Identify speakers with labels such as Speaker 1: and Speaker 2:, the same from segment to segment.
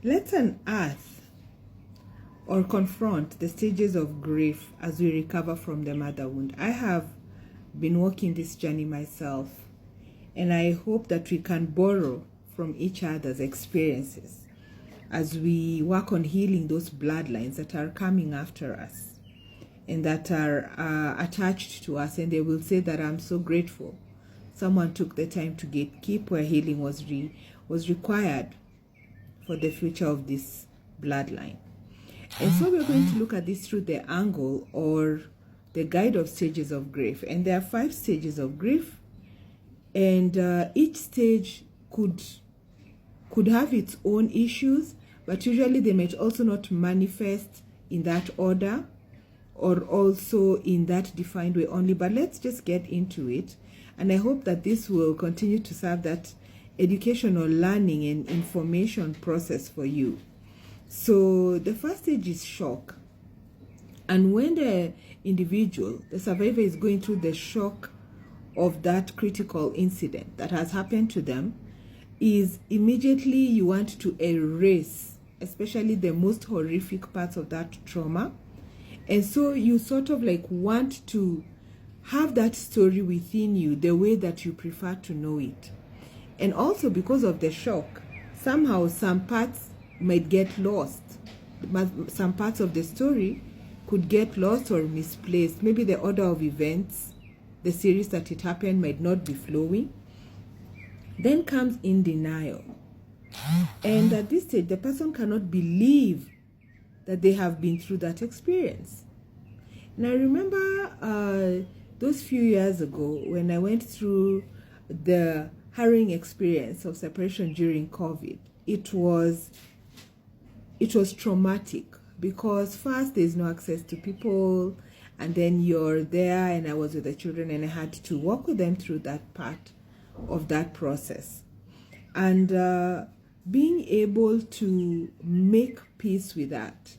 Speaker 1: Let's unearth or confront the stages of grief as we recover from the mother wound. I have been walking this journey myself, and I hope that we can borrow from each other's experiences as we work on healing those bloodlines that are coming after us and that are attached to us. And they will say that I'm so grateful someone took the time to gatekeep where healing was required for the future of this bloodline. And so we're going to look at this through the angle or the guide of stages of grief. And there are 5 stages of grief, and each stage could have its own issues, but usually they might also not manifest in that order or also in that defined way only. But let's just get into it, and I hope that this will continue to serve that educational learning and information process for you. So the first stage is shock. And when the individual, the survivor, is going through the shock of that critical incident that has happened to them, is immediately you want to erase, especially the most horrific parts of that trauma. And so you sort of like want to have that story within you the way that you prefer to know it. And also because of the shock, somehow some parts might get lost. Some parts of the story could get lost or misplaced. Maybe the order of events, the series that it happened, might not be flowing. Then comes in denial. And at this stage, the person cannot believe that they have been through that experience. And I remember those few years ago when I went through the harrowing experience of separation during COVID. It was traumatic because first there's no access to people, and then you're there, and I was with the children and I had to walk with them through that part of that process. And being able to make peace with that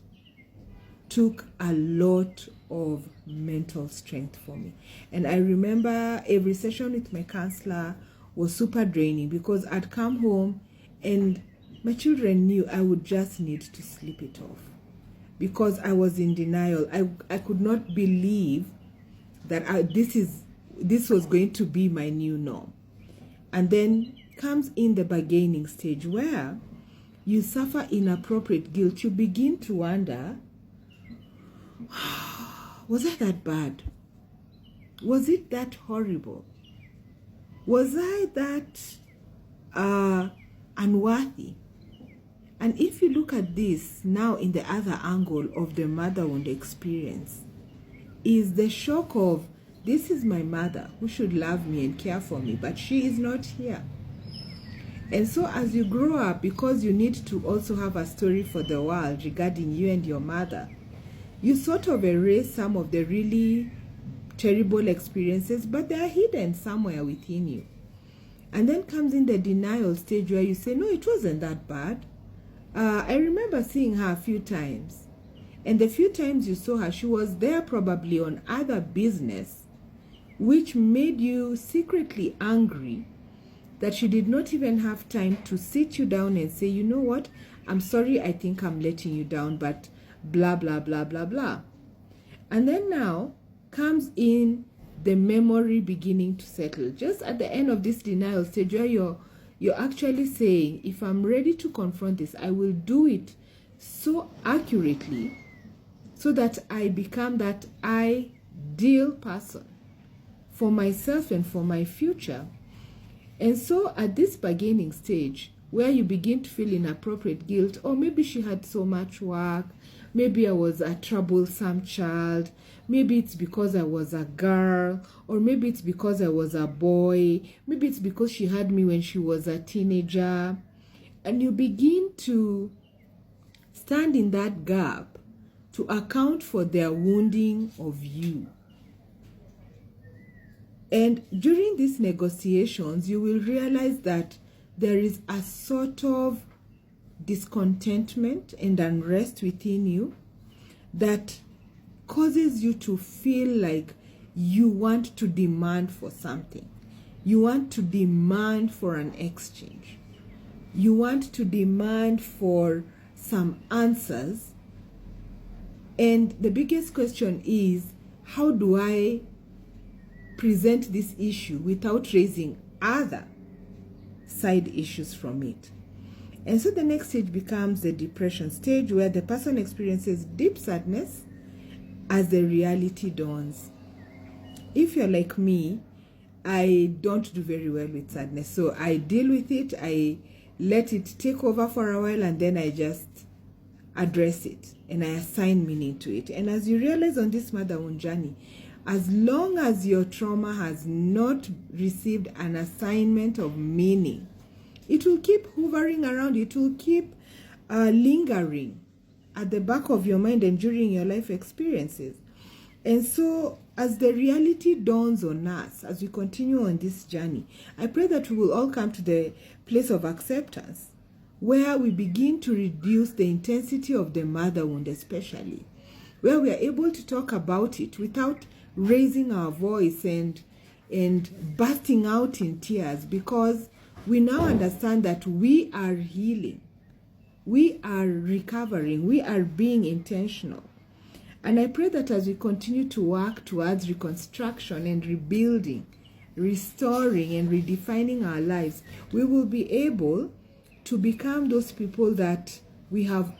Speaker 1: took a lot of mental strength for me. And I remember every session with my counselor was super draining because I'd come home and my children knew I would just need to sleep it off because I was in denial. I could not believe that this was going to be my new norm. And then comes in the bargaining stage where you suffer inappropriate guilt. You begin to wonder, was I that bad? Was it that horrible? Was I that unworthy? And if you look at this now in the other angle of the mother wound experience, is the shock of, this is my mother who should love me and care for me, but she is not here. And so as you grow up, because you need to also have a story for the world regarding you and your mother, you sort of erase some of the really terrible experiences, but they are hidden somewhere within you. And then comes in the denial stage where you say, no, it wasn't that bad. I remember seeing her a few times. And the few times you saw her, she was there probably on other business, which made you secretly angry that she did not even have time to sit you down and say, you know what, I'm sorry, I think I'm letting you down, but blah, blah, blah, blah, blah. And then now comes in the memory beginning to settle. Just at the end of this denial stage where you're actually saying, if I'm ready to confront this, I will do it so accurately so that I become that ideal person for myself and for my future. And so at this bargaining stage where you begin to feel inappropriate guilt, or maybe she had so much work, maybe I was a troublesome child, maybe it's because I was a girl, or maybe it's because I was a boy, maybe it's because she had me when she was a teenager, and you begin to stand in that gap to account for their wounding of you. And during these negotiations, you will realize that there is a sort of discontentment and unrest within you that causes you to feel like you want to demand for something. You want to demand for an exchange. You want to demand for some answers. And the biggest question is, how do I present this issue without raising other side issues from it? And so the next stage becomes the depression stage, where the person experiences deep sadness as the reality dawns. If you're like me, I don't do very well with sadness. So I deal with it, I let it take over for a while, and then I just address it and I assign meaning to it. And as you realize on this motherhood journey, as long as your trauma has not received an assignment of meaning, it will keep hovering around, it will keep lingering at the back of your mind and during your life experiences. And so as the reality dawns on us, as we continue on this journey, I pray that we will all come to the place of acceptance, where we begin to reduce the intensity of the mother wound, especially, where we are able to talk about it without raising our voice and bursting out in tears, because we now understand that we are healing, we are recovering, we are being intentional. And I pray that as we continue to work towards reconstruction and rebuilding, restoring and redefining our lives, we will be able to become those people that we will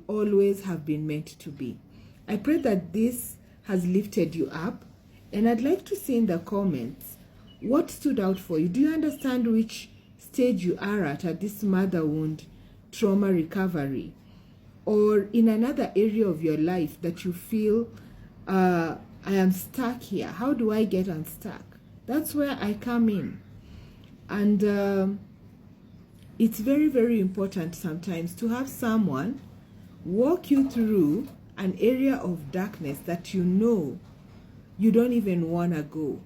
Speaker 1: always have been meant to be. I pray that this has lifted you up, and I'd like to see in the comments what stood out for you. Do you understand which stage you are at this mother wound trauma recovery, or in another area of your life that you feel, I am stuck here? How do I get unstuck? That's where I come in. And it's very, very important sometimes to have someone walk you through an area of darkness that you know you don't even want to go,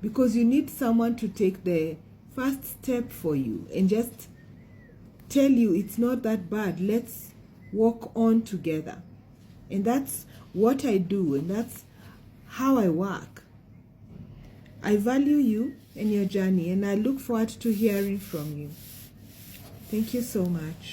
Speaker 1: because you need someone to take the first step for you and just tell you it's not that bad, let's walk on together. And that's what I do, and that's how I work. I value you and your journey, and I look forward to hearing from you. Thank you so much.